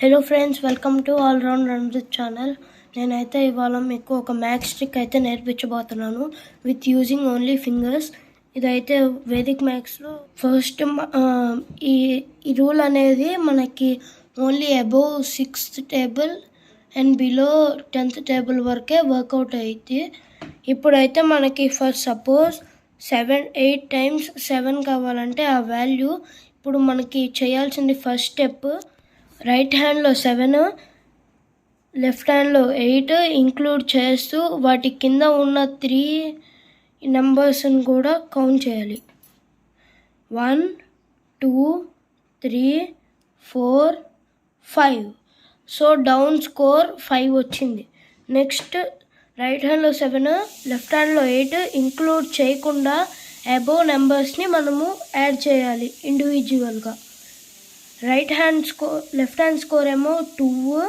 Hello friends, welcome to all round Ranjit channel. నేనైతే ఇవాళ మీకు ఒక మ్యాథ్స్ ట్రిక్ అయితే నేర్పించబోతున్నాను విత్ యూజింగ్ ఓన్లీ ఫింగర్స్. ఇదైతే వేదిక్ మ్యాథ్స్లో ఫస్ట్ ఈ రూల్ అనేది మనకి only above 6th table and below 10th table వరకే వర్కౌట్ అయ్యింది. ఇప్పుడైతే మనకి ఫర్ సపోజ్ 8 times 7 కావాలంటే ఆ వాల్యూ ఇప్పుడు మనకి చేయాల్సింది ఫస్ట్ స్టెప్, రైట్ హ్యాండ్లో 7, లెఫ్ట్ హ్యాండ్లో 8 ఇంక్లూడ్ చేస్తూ వాటి కింద ఉన్న 3 నెంబర్స్ని కూడా కౌంట్ చేయాలి. 1, 2, 3, 4, 5. సో డౌన్ స్కోర్ 5 వచ్చింది. నెక్స్ట్ రైట్ హ్యాండ్లో 7, లెఫ్ట్ హ్యాండ్లో 8 ఇంక్లూడ్ చేయకుండా అబోవ్ నెంబర్స్ని మనము యాడ్ చేయాలి ఇండివిజువల్గా. లెఫ్ట్ హ్యాండ్ స్కోర్ ఏమో 2,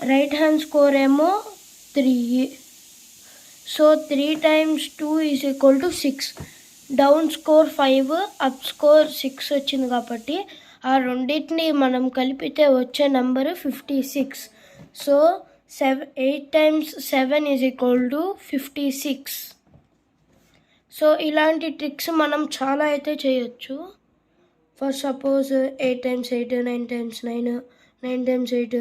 రైట్ హ్యాండ్ స్కోర్ ఏమో 3. So 3 times 2 = 6. Down score 5, up score 6 వచ్చింది కాబట్టి ఆ రెండింటిని మనం కలిపితే వచ్చే నెంబర్ 56. So 8 times 7 = 56. సో ఇలాంటి ట్రిక్స్ మనం చాలా అయితే చేయొచ్చు. For suppose 8 times 8, 9 times 9, 9 times 8,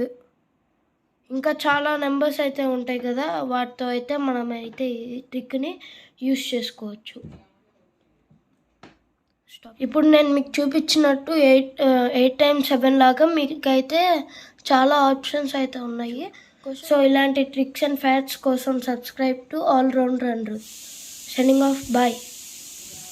ఇంకా చాలా నెంబర్స్ అయితే ఉంటాయి కదా, వాటితో అయితే మనం అయితే ఈ ట్రిక్ని యూస్ చేసుకోవచ్చు. ఇప్పుడు నేను మీకు చూపించినట్టు 8 times 7 లాగా మీకైతే చాలా ఆప్షన్స్ అయితే ఉన్నాయి. సో ఇలాంటి ట్రిక్స్ అండ్ ఫ్యాక్ట్స్ కోసం subscribe to all round run. Signing off, bye.